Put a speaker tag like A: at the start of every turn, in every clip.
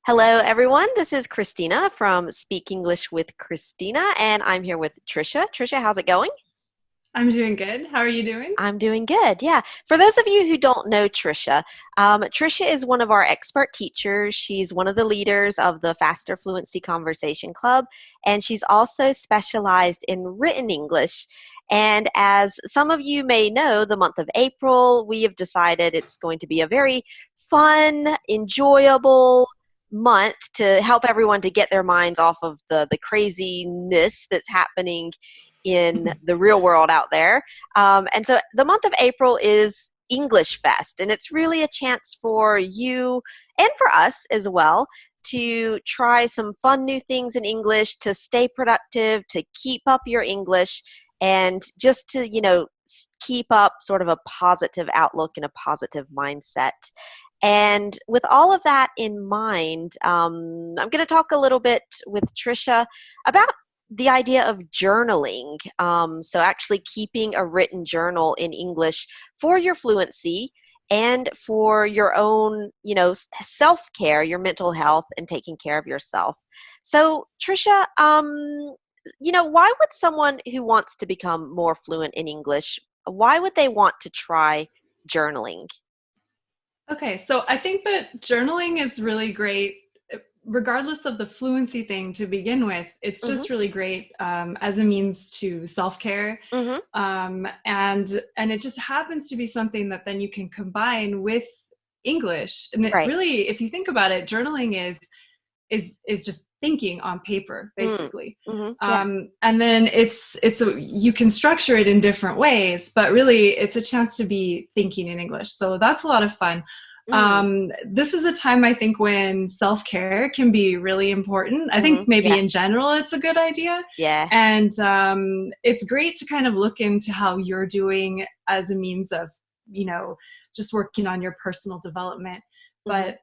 A: Hello, everyone. This is Christina from Speak English with Christina, and I'm here with Trisha. Trisha, how's it going?
B: I'm doing good. How are you doing?
A: I'm doing good. Yeah. For those of you who don't know Trisha, Trisha is one of our expert teachers. She's one of the leaders of the Faster Fluency Conversation Club, and she's also specialized in written English. And as some of you may know, the month of April, we have decided it's going to be a very fun, enjoyable month to help everyone to get their minds off of the craziness that's happening in the real world out there. And so the month of April is English Fest, and it's really a chance for you and for us as well to try some fun new things in English, to stay productive, to keep up your English, and just to, keep up sort of a positive outlook and a positive mindset. And with all of that in mind, I'm going to talk a little bit with Trisha about the idea of journaling. So actually keeping a written journal in English for your fluency and for your own, self-care, your mental health, and taking care of yourself. So Trisha, why would someone who wants to become more fluent in English, why would they want to try journaling?
B: Okay, so I think that journaling is really great, regardless of the fluency thing to begin with. It's
A: Mm-hmm.
B: just really great as a means to self-care,
A: Mm-hmm.
B: and it just happens to be something that then you can combine with English. And it
A: Right.
B: really, if you think about it, journaling is just thinking on paper
A: Mm.
B: basically.
A: Mm-hmm. Yeah.
B: And then you can structure it in different ways, but really it's a chance to be thinking in English, so that's a lot of fun.
A: Mm.
B: This is a time, I think, when self-care can be really important. I
A: Mm-hmm.
B: think maybe
A: Yeah.
B: in general it's a good idea,
A: Yeah.
B: and it's great to kind of look into how you're doing as a means of, you know just working on your personal development.
A: Mm-hmm.
B: But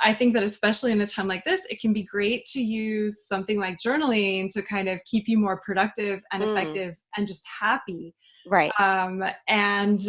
B: I think that especially in a time like this, it can be great to use something like journaling to kind of keep you more productive and
A: Mm.
B: effective and just happy.
A: Right.
B: And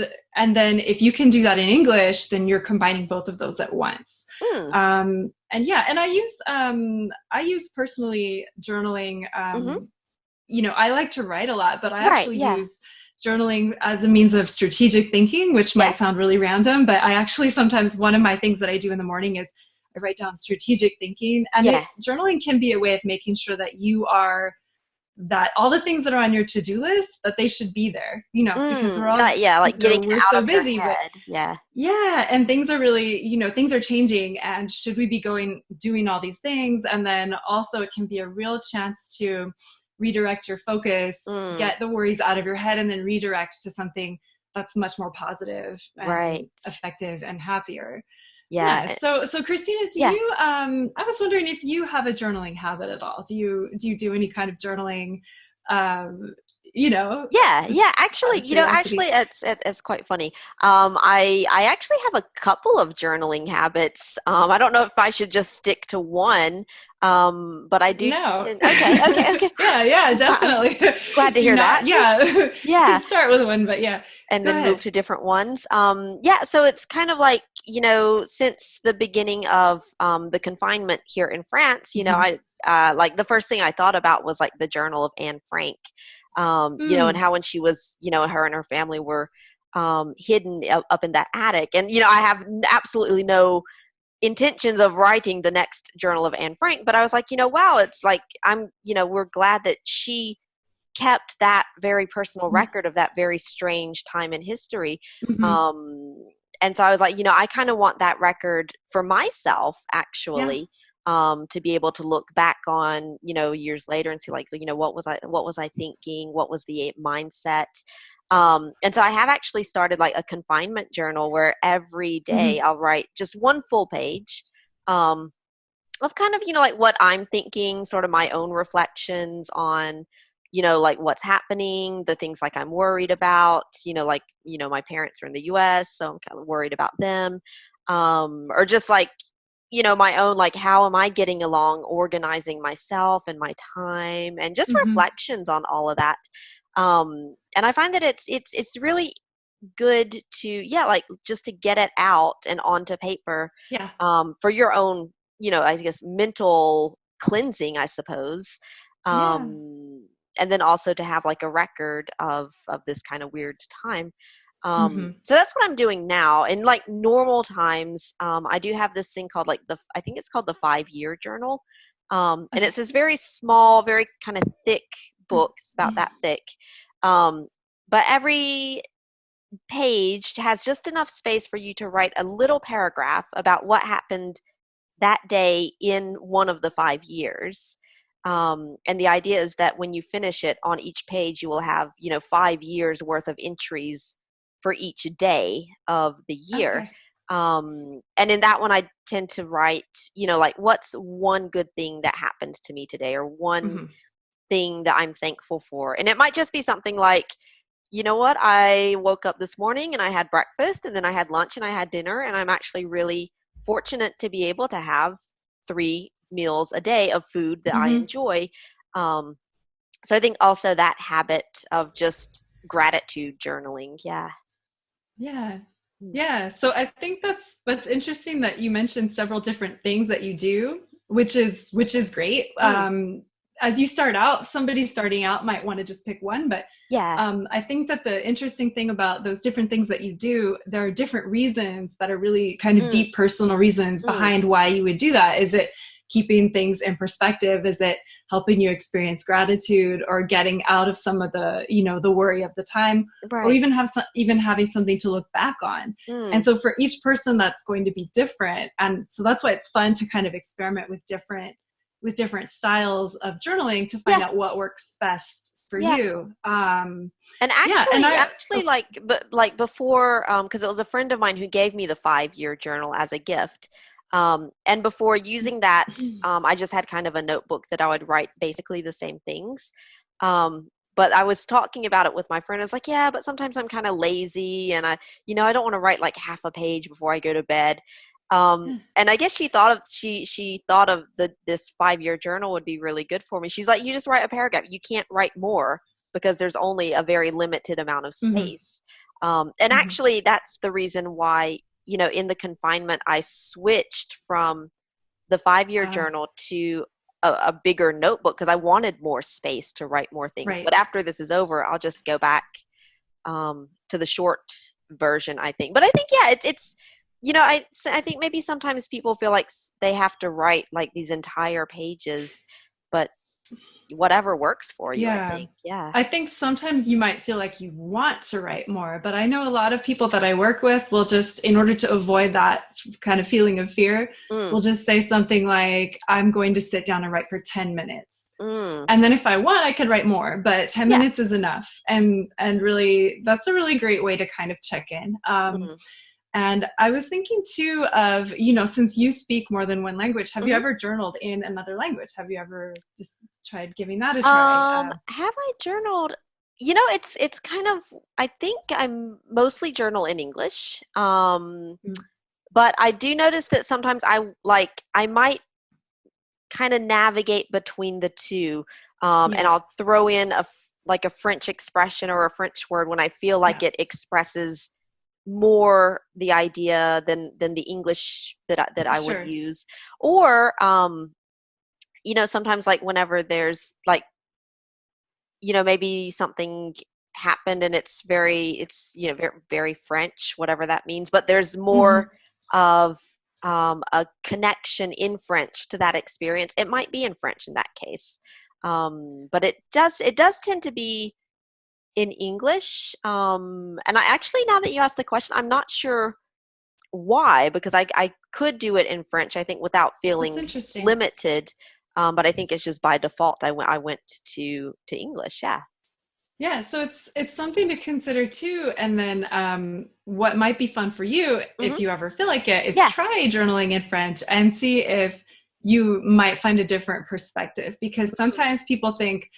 B: then if you can do that in English, then you're combining both of those at once.
A: Mm.
B: And yeah, and I use personally journaling.
A: Mm-hmm.
B: I like to write a lot, but I
A: Right.
B: actually
A: Yeah.
B: use journaling as a means of strategic thinking, which
A: Yeah.
B: might sound really random, but I actually sometimes, one of my things that I do in the morning is I write down strategic thinking, and
A: Yeah.
B: journaling can be a way of making sure that all the things that are on your to-do list, that they should be there, because
A: Mm. Yeah. Like getting it
B: we're
A: out
B: so
A: of your
B: busy, but
A: head. Yeah.
B: yeah, and things are really, things are changing, and should we be doing all these things? And then also it can be a real chance to redirect your focus,
A: Mm.
B: get the worries out of your head, and then redirect to something that's much more positive and
A: Right.
B: effective and happier.
A: Yeah.
B: Yeah. So Christina,
A: Yeah.
B: I was wondering if you have a journaling habit at all. Do you do any kind of journaling? Um,
A: Yeah,
B: just
A: yeah.
B: out
A: Actually,
B: of curiosity.
A: it's quite funny. I actually have a couple of journaling habits. I don't know if I should just stick to one. But I do
B: No.
A: tend. Okay, okay, okay.
B: Yeah,
A: I'm
B: definitely.
A: glad to
B: Do
A: hear
B: not,
A: that.
B: yeah. You
A: Yeah,
B: can start with one, but yeah.
A: and
B: Go
A: then move
B: ahead.
A: to different ones. Yeah, so it's kind of like, since the beginning of the confinement here in France,
B: Hmm.
A: I like the first thing I thought about was like the Journal of Anne Frank, and
B: Mm,
A: how when she was, her and her family were hidden up in that attic. And, I have absolutely no intentions of writing the next Journal of Anne Frank, but I was like, wow, it's like we're glad that she kept that very personal record of that very strange time in history.
B: mm-hmm.
A: Um, and so I was like, I kind of want that record for myself,
B: Yeah.
A: actually, to be able to look back on, years later and see, like, what was I thinking? What was the mindset? And so I have actually started like a confinement journal where every day
B: Hmm.
A: I'll write just one full page. Of kind of, like what I'm thinking, sort of my own reflections on, like what's happening, the things like I'm worried about, like, my parents are in the US, so I'm kind of worried about them. Or just like, my own, like, how am I getting along, organizing myself and my time, and just
B: Hmm.
A: reflections on all of that. And I find that it's really good to, yeah, like just to get it out and onto paper,
B: Yeah.
A: for your own I guess mental cleansing, I suppose.
B: Yeah.
A: And then also to have like a record of this kind of weird time.
B: Hmm.
A: So that's what I'm doing now. In like normal times, I do have this thing called like I think it's called the 5-year journal. And
B: Okay.
A: it's this very small, very kind of thick book. It's about that thick. Um, but every page has just enough space for you to write a little paragraph about what happened that day in one of the 5 years. And the idea is that when you finish it on each page, you will have, 5 years worth of entries for each day of the year.
B: Okay.
A: And in that one, I tend to write, like what's one good thing that happened to me today, or one
B: Hmm.
A: thing that I'm thankful for. And it might just be something like, you know what, I woke up this morning and I had breakfast and then I had lunch and I had dinner, and I'm actually really fortunate to be able to have 3 meals a day of food that I
B: Hmm.
A: enjoy. Um, so I think also that habit of just gratitude journaling. Yeah.
B: Yeah.
A: Mm.
B: Yeah. So I think that's interesting that you mentioned several different things that you do, which is great.
A: Mm.
B: As you start out, somebody starting out might want to just pick one, but
A: Yeah.
B: I think that the interesting thing about those different things that you do, there are different reasons that are really kind of
A: Mm.
B: deep personal reasons
A: Mm.
B: behind why you would do that. Is it keeping things in perspective? Is it helping you experience gratitude, or getting out of some of the, the worry of the time, or
A: Right.
B: even having something to look back on? And
A: Mm.
B: so for each person, that's going to be different. And so that's why it's fun to kind of experiment with different styles of journaling to find
A: Yeah.
B: out what works best for
A: Yeah.
B: you.
A: And
B: Yeah, and
A: actually, like, but like before, because it was a friend of mine who gave me the 5-year journal as a gift. And before using that, I just had kind of a notebook that I would write basically the same things. But I was talking about it with my friend. I was like, yeah, but sometimes I'm kind of lazy, and I don't want to write like half a page before I go to bed. And I guess she thought of this 5-year journal would be really good for me. She's like, you just write a paragraph. You can't write more because there's only a very limited amount of
B: Mhm,
A: space. And
B: mhm.
A: actually, that's the reason why, in the confinement, I switched from the 5-year
B: Uh,
A: journal to a bigger notebook because I wanted more space to write more things.
B: right.
A: But after this is over, I'll just go back to the short version, I think. But I think, yeah, it's I think maybe sometimes people feel like they have to write like these entire pages, but whatever works for you, I
B: Yeah.
A: think. Yeah.
B: I think sometimes you might feel like you want to write more, but I know a lot of people that I work with will just, in order to avoid that kind of feeling of fear,
A: Mm,
B: will just say something like, I'm going to sit down and write for 10 minutes.
A: mm,
B: And then if I want, I could write more, but 10
A: yeah.
B: minutes is enough. And really, that's a really great way to kind of check in.
A: Mm,
B: And I was thinking too of, since you speak more than one language, have you
A: hmm.
B: ever journaled in another language? Have you ever just tried giving that a try?
A: Have I journaled? It's kind of, I think I'm mostly journal in English.
B: Mm,
A: But I do notice that sometimes I might kind of navigate between the two. And
B: yeah,
A: I'll throw in like a French expression or a French word when I feel like
B: yeah,
A: it expresses more the idea than the English that I would
B: sure.
A: use. Or sometimes like whenever there's like, maybe something happened and it's very, very French, whatever that means, but there's more
B: Hmm.
A: of a connection in French to that experience. It might be in French in that case. But it does tend to be in English. And I actually, now that you asked the question, I'm not sure why, because I could do it in French, I think, without
B: That's
A: feeling
B: interesting.
A: limited. But I think it's just by default I went to English. Yeah.
B: Yeah, so it's something to consider too. And then what might be fun for you,
A: Hmm.
B: if you ever feel like it, is
A: Yeah.
B: try journaling in French and see if you might find a different perspective. Because sometimes people think,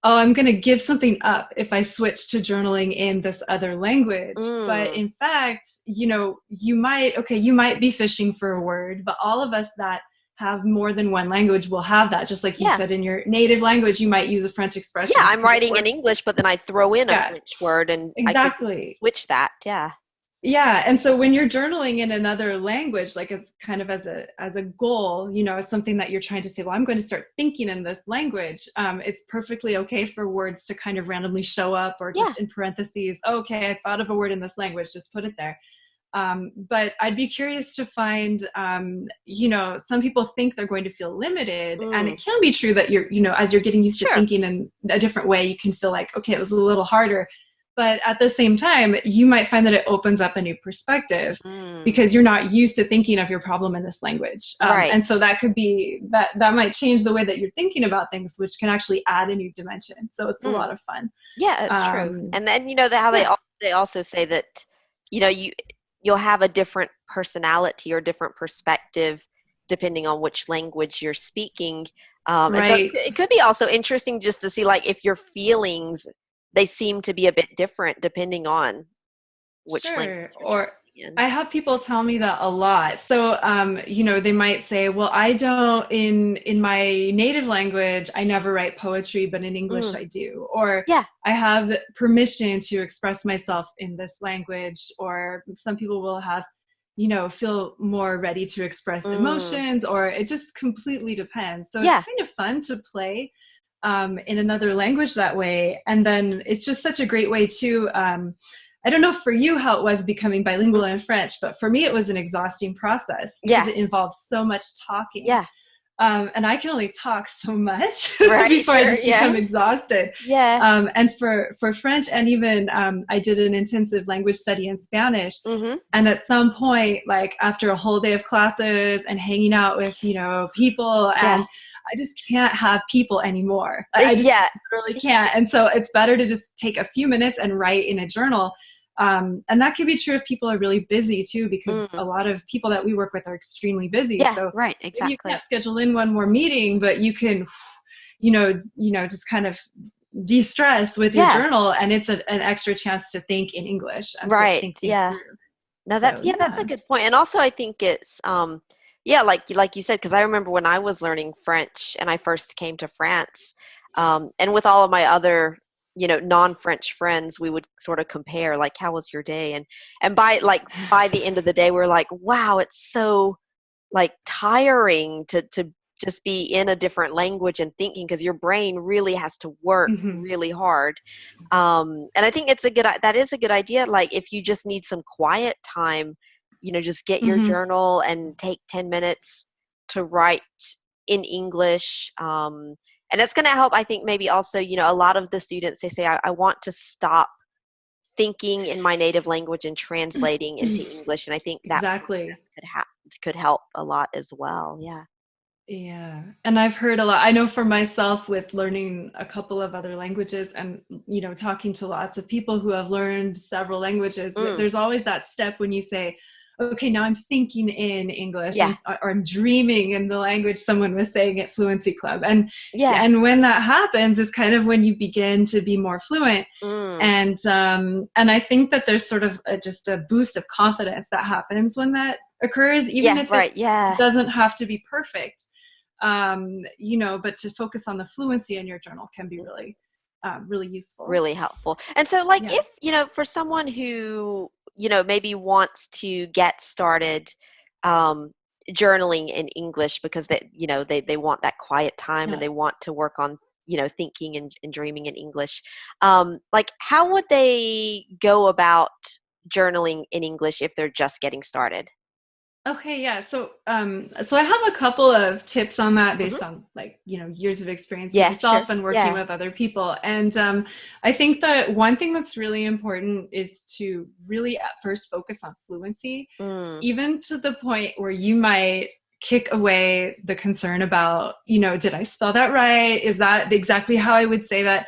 B: oh, I'm going to give something up if I switch to journaling in this other language. But
A: Mm.
B: in fact, you might be fishing for a word, but all of us that have more than one language will have that. Just like you
A: Yeah.
B: said, in your native language, you might use a French
A: Yeah,
B: expression
A: I'm
B: because it
A: writing in
B: works.
A: English, but then I throw in a
B: Yeah,
A: French word and I could
B: exactly.
A: switch that. Yeah.
B: Yeah, and so when you're journaling in another language, like as kind of as a goal, as something that you're trying to say, well, I'm going to start thinking in this language. It's perfectly okay for words to kind of randomly show up, or
A: Yeah.
B: just in parentheses. Oh, okay, I thought of a word in this language, just put it there. But I'd be curious to find, some people think they're going to feel limited, and
A: Mm.
B: it can be true that as you're getting used to
A: Sure.
B: thinking in a different way, you can feel like, okay, it was a little harder. But at the same time, you might find that it opens up a new perspective
A: Mm.
B: because you're not used to thinking of your problem in this language.
A: Right.
B: And so that could be that might change the way that you're thinking about things, which can actually add a new dimension. So it's a
A: Mm.
B: lot of fun.
A: Yeah, it's true. And then how
B: Yeah.
A: they also say that you'll have a different personality or different perspective depending on which language you're speaking. And so
B: Right.
A: it could be also interesting just to see like if your feelings they seem to be a bit different depending on which language
B: Sure.
A: you're
B: Or
A: talking in.
B: I have people tell me that a lot. So, they might say, "Well, I don't in my native language, I never write poetry, but in English,
A: Mm.
B: I do." Or
A: Yeah.
B: I have permission to express myself in this language. Or some people will have, feel more ready to express
A: Mm.
B: emotions. Or it just completely depends. So it's
A: Yeah.
B: kind of fun to play in another language that way, and then it's just such a great way to. I don't know for you how it was becoming bilingual in French, but for me it was an exhausting process because
A: Yeah.
B: it involves so much talking.
A: Yeah.
B: And I can only talk so much
A: Right.
B: before I
A: Sure.
B: just
A: Yeah.
B: become exhausted.
A: Yeah.
B: And for French, and even I did an intensive language study in Spanish.
A: Mm-hmm.
B: And at some point, like after a whole day of classes and hanging out with, people,
A: Yeah.
B: and I just can't have people anymore. I just
A: Yeah.
B: really can't. And so it's better to just take a few minutes and write in a journal. And that can be true if people are really busy too, because
A: Mm.
B: a lot of people that we work with are extremely busy.
A: Yeah.
B: So
A: Right.
B: maybe you
A: Exactly.
B: can't schedule in one more meeting, but you can, just kind of de-stress with your
A: Yeah.
B: journal, and it's an extra chance to think in English and to
A: Right.
B: think things
A: Yeah.
B: through.
A: No,
B: So
A: that's a
B: yeah.
A: good point. And also I think it's yeah, like you said, because I remember when I was learning French and I first came to France, and with all of my other, non-French friends, we would sort of compare like how was your day? And by the end of the day we're like, wow, it's so like tiring to just be in a different language and thinking because your brain really has to work
B: Hmm.
A: really hard. And I think that is a good idea. Like if you just need some quiet time, just get your
B: Hmm.
A: journal and take 10 minutes to write in English. And it's going to help. I think maybe also, a lot of the students, they say, I want to stop thinking in my native language and translating into English. And I think that
B: Exactly.
A: process could help a lot as well. Yeah.
B: Yeah. And I've heard a lot. I know for myself with learning a couple of other languages and, talking to lots of people who have learned several languages,
A: Mm,
B: there's always that step when you say, okay, now I'm thinking in English,
A: yeah.
B: or I'm dreaming in the language someone was saying at Fluency Club.
A: Yeah.
B: And when that happens is kind of when you begin to be more fluent.
A: Mm,
B: And I think that there's sort of just a boost of confidence that happens when that occurs, even
A: yeah.
B: if it
A: Right. Yeah.
B: doesn't have to be perfect. But to focus on the fluency in your journal can be really, really useful.
A: Really helpful. And so like
B: Yeah.
A: if, for someone who, maybe wants to get started um journaling in English because they want that quiet time and
B: Yeah.
A: they want to work on, thinking and dreaming in English. Like how would they go about journaling in English if they're just getting started?
B: Okay, yeah. So I have a couple of tips on that
A: Hmm.
B: based on like, years of experience
A: Yeah, sure.
B: myself and working
A: Yeah.
B: with other people. And I think that one thing that's really important is to really at first focus on fluency,
A: Mm,
B: even to the point where you might kick away the concern about, did I spell that right? Is that exactly how I would say that?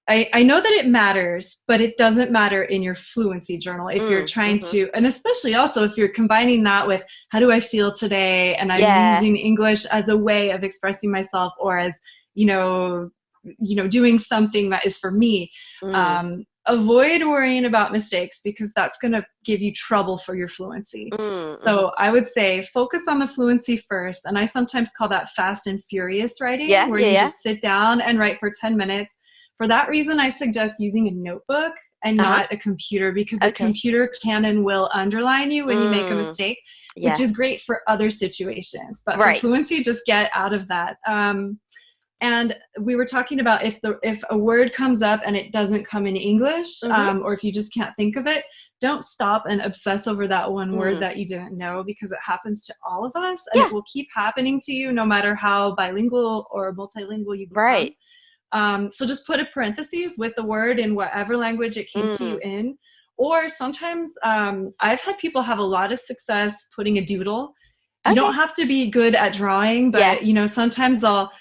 B: I know that it matters, but it doesn't matter in your fluency journal if you're trying
A: mm-hmm.
B: to, and especially also if you're combining that with how do I feel today, and I'm
A: Yeah.
B: using English as a way of expressing myself, or as you know, doing something that is for me.
A: Mm,
B: Avoid worrying about mistakes because that's going to give you trouble for your fluency.
A: mm-hmm.
B: So I would say focus on the fluency first, and I sometimes call that fast and furious writing,
A: Yeah,
B: where
A: yeah,
B: you
A: yeah.
B: just sit down and write for 10 minutes. For that reason, I suggest using a notebook and
A: Uh-huh.
B: not a computer, because the
A: Okay.
B: computer can and will underline you when you make a
A: Mm,
B: mistake, which
A: yes.
B: is great for other situations. But for
A: Right.
B: fluency, just get out of that. And we were talking about if a word comes up and it doesn't come in English,
A: Mm-hmm.
B: or if you just can't think of it, don't stop and obsess over that one word
A: Mm.
B: that you didn't know, because it happens to all of us, and it
A: Yeah.
B: will keep happening to you no matter how bilingual or multilingual you become.
A: Right.
B: So just put a parentheses with the word in whatever language it came to you
A: Mm.
B: in. Or sometimes I've had people have a lot of success putting a doodle. You
A: Okay.
B: don't have to be good at drawing,
A: Yeah.
B: but sometimes I'll,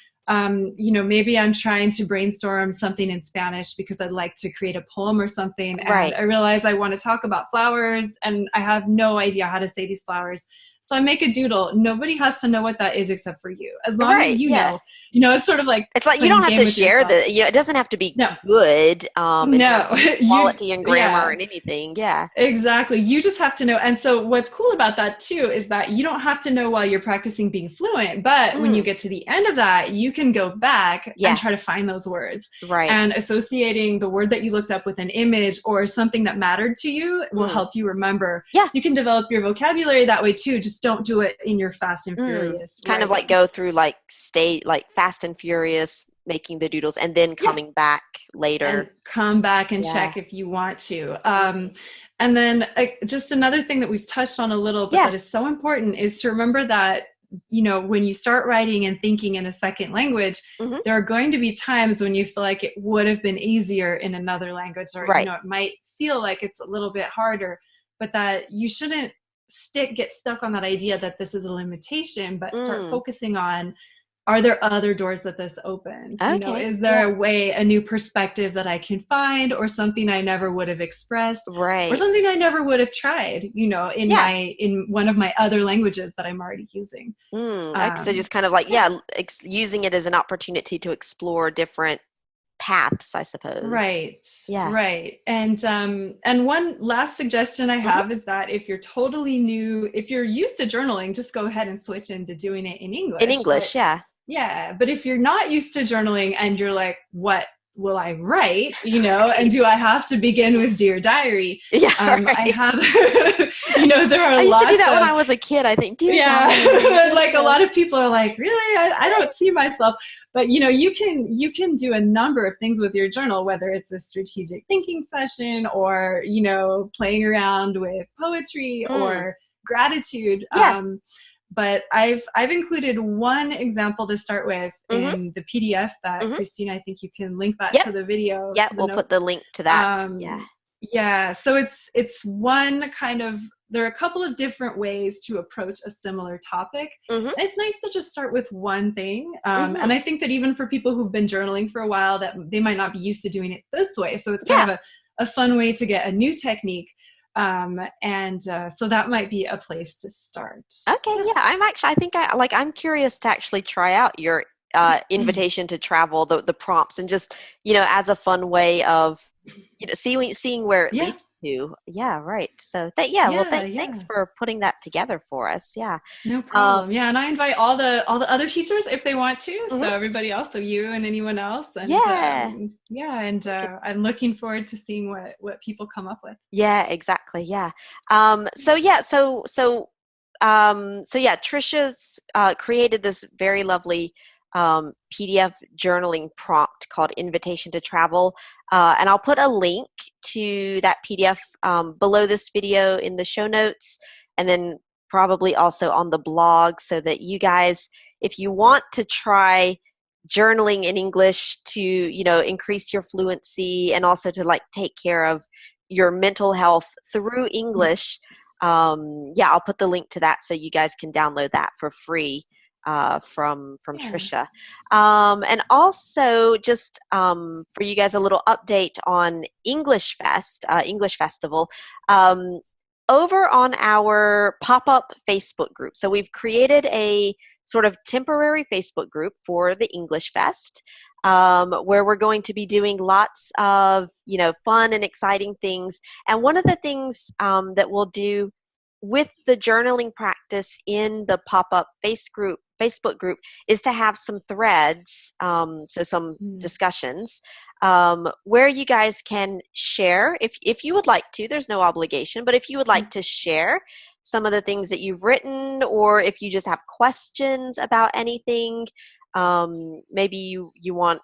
B: maybe I'm trying to brainstorm something in Spanish because I'd like to create a poem or something. And
A: Right.
B: I realize I want to talk about flowers and I have no idea how to say these flowers. So I make a doodle. Nobody has to know what that is except for you. As long as
A: Right. Yeah.
B: it's sort of like
A: It's like you
B: playing
A: don't
B: a
A: have
B: game
A: to
B: with
A: share
B: yourself.
A: it doesn't have to be
B: No,
A: good in
B: no,
A: terms of
B: you,
A: quality and grammar
B: yeah.
A: and anything. Yeah.
B: Exactly. You just have to know. And so what's cool about that too is that you don't have to know while you're practicing being fluent, but when you
A: Mm.
B: get to the end of that, you can go back and
A: Yeah.
B: try to find those words.
A: Right.
B: And associating the word that you looked up with an image or something that mattered to you will
A: Mm.
B: help you remember.
A: Yeah.
B: So you can develop your vocabulary that way too. Just don't do it in your fast and
A: Mm.
B: furious
A: Kind of like
B: writing.
A: go through like state like Fast and Furious, making the doodles and then
B: Yeah.
A: coming back
B: And
A: later.
B: come back and
A: Yeah.
B: check if you want to.
A: Mm.
B: And then just another thing that we've touched on a little, but
A: Yeah.
B: that is so important, is to remember that, when you start writing and thinking in a second language,
A: Hmm.
B: there are going to be times when you feel like it would have been easier in another language, or,
A: Right.
B: it might feel like it's a little bit harder, but that you shouldn't get stuck on that idea that this is a limitation, but start
A: Mm.
B: focusing on, are there other doors that this opens?
A: Okay.
B: Is
A: Yeah.
B: there a new perspective that I can find, or something I never would have expressed, or
A: Right.
B: something I never would have tried,
A: Yeah.
B: in one of my other languages that I'm already using.
A: Mm. Okay. So
B: Um,
A: just kind of like,
B: yeah,
A: yeah, using it as an opportunity to explore different paths, I suppose.
B: right,
A: Yeah.
B: right. And one last suggestion I
A: Hmm.
B: have is that if you're totally new, if you're used to journaling, just go ahead and switch into doing it in
A: In
B: English. But
A: English, yeah.
B: yeah, but if you're not used to journaling and you're like, what will I write? And
A: Right.
B: do I have to begin with Dear Diary?
A: Yeah,
B: I
A: right.
B: have, there are
A: I used to do
B: lots
A: that when
B: of,
A: I was a kid, I think. Dear diary.
B: yeah, like a lot of people are like, really? I don't see myself. But, you can do a number of things with your journal, whether it's a strategic thinking session or, playing around with poetry
A: Mm.
B: or gratitude.
A: Yeah.
B: But I've included one example to start with
A: Hmm.
B: in the PDF that
A: Hmm.
B: Christina, I think you can link that
A: Yep.
B: to the video,
A: Yep.
B: to the
A: We'll put the
B: notes.
A: link to that. Yeah.
B: Yeah, so it's one kind of, there are a couple of different ways to approach a similar topic.
A: Hmm.
B: And it's nice to just start with one thing.
A: Hmm.
B: And I think that even for people who've been journaling for a while, that they might not be used to doing it this way. So it's kind
A: Yeah.
B: of a fun way to get a new technique. And so that might be a place to start.
A: Okay. Yeah. I think I'm curious to actually try out your invitation to travel, the prompts, and just, as a fun way of, seeing where it
B: Yeah,
A: leads to. Yeah. Right. So yeah. Well,
B: yeah,
A: thanks
B: yeah.
A: for putting that together for us. Yeah.
B: No
A: Um,
B: problem. Yeah, and I invite all the other teachers if they want to. So
A: mhm.
B: everybody else, so you and anyone else, and
A: Yeah.
B: yeah, and I'm looking forward to seeing what people come up with.
A: Yeah, exactly. Yeah. So yeah, so yeah, Trisha's created this very lovely PDF journaling prompt called Invitation to Travel. And I'll put a link to that PDF below this video in the show notes, and then probably also on the blog, so that you guys, if you want to try journaling in English to, increase your fluency and also to like take care of your mental health through English, yeah, I'll put the link to that so you guys can download that for free from
B: Yeah.
A: Trisha. And also just for you guys, a little update on English Fest, English Festival. Over on our pop-up Facebook group. So we've created a sort of temporary Facebook group for the English Fest, where we're going to be doing lots of, fun and exciting things. And one of the things that we'll do with the journaling practice in the pop-up Facebook group is to have some threads, so some
B: Mm.
A: discussions, where you guys can share, if you would like to, there's no obligation, but if you would like to share some of the things that you've written, or if you just have questions about anything, maybe you want,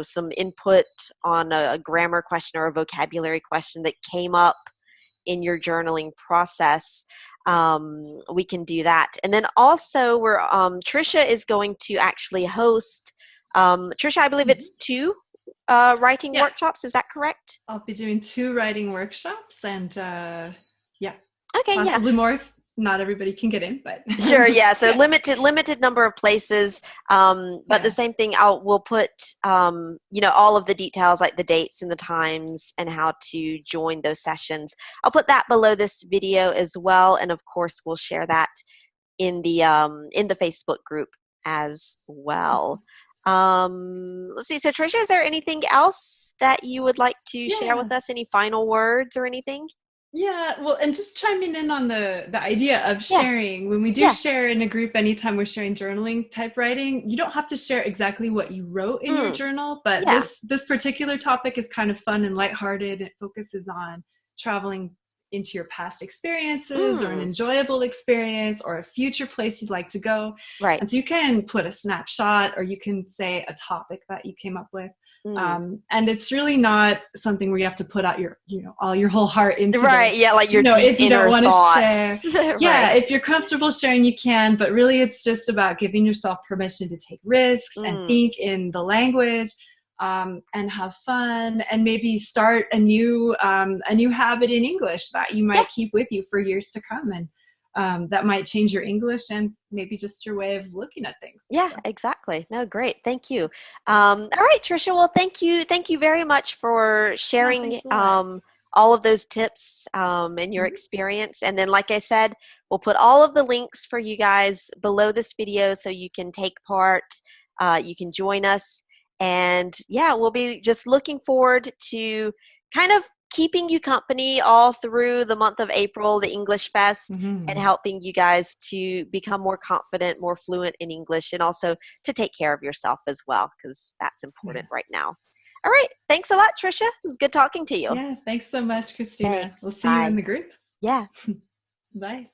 A: some input on a grammar question or a vocabulary question that came up in your journaling process, we can do that. And then also we're Trisha is going to actually host, Trisha, I believe
B: Mhm.
A: it's two writing
B: Yeah,
A: workshops. Is that correct?
B: I'll be doing 2 writing workshops, and yeah,
A: Okay, yeah.
B: possibly more if not everybody can get in, but
A: Sure, yeah. So
B: yeah,
A: limited number of places, but the
B: yeah.
A: same thing. We'll put all of the details, like the dates and the times and how to join those sessions. I'll put that below this video as well, and of course we'll share that in the Facebook group as well. Let's see. So Tricia, is there anything else that you would like to share
B: Yeah.
A: with us? Any final words or anything?
B: Yeah, well, and just chiming in on the idea of
A: Yeah,
B: sharing. When we do
A: yeah,
B: share in a group, anytime we're sharing journaling type writing, you don't have to share exactly what you wrote in your
A: mm,
B: journal, but
A: yeah.
B: this particular topic is kind of fun and lighthearted. It focuses on traveling into your past experiences or an
A: Mm,
B: enjoyable experience or a future place you'd like to go.
A: right.
B: And so you can put a snapshot or you can say a topic that you came up with.
A: Mm.
B: And it's really not something where you have to put out your, all your whole heart into
A: Right,
B: this.
A: yeah, like your deep
B: If you don't
A: inner
B: want to share,
A: thoughts.
B: yeah,
A: Right.
B: if you're comfortable sharing, you can, but really it's just about giving yourself permission to take risks and
A: Mm,
B: think in the language, and have fun, and maybe start a new habit in English that you
A: yeah,
B: might keep with you for years to come. And that might change your English and maybe just your way of looking at things.
A: yeah,
B: So,
A: exactly. No, great. Thank you. All right, Tricia. Well, thank you very much for
B: yeah,
A: sharing
B: thanks a lot.
A: all of those tips and your
B: Mhm.
A: experience. And then, like I said, we'll put all of the links for you guys below this video so you can take part. You can join us. And yeah, we'll be just looking forward to kind of keeping you company all through the month of April, the English Fest, and
B: Mhm.
A: helping you guys to become more confident, more fluent in English, and also to take care of yourself as well, because that's important
B: Yeah.
A: right now. All right. Thanks a lot, Trisha. It was good talking to you.
B: Yeah, thanks so much, Christina. We'll
A: Thanks.
B: see you in
A: Bye.
B: the group.
A: Yeah.
B: Bye.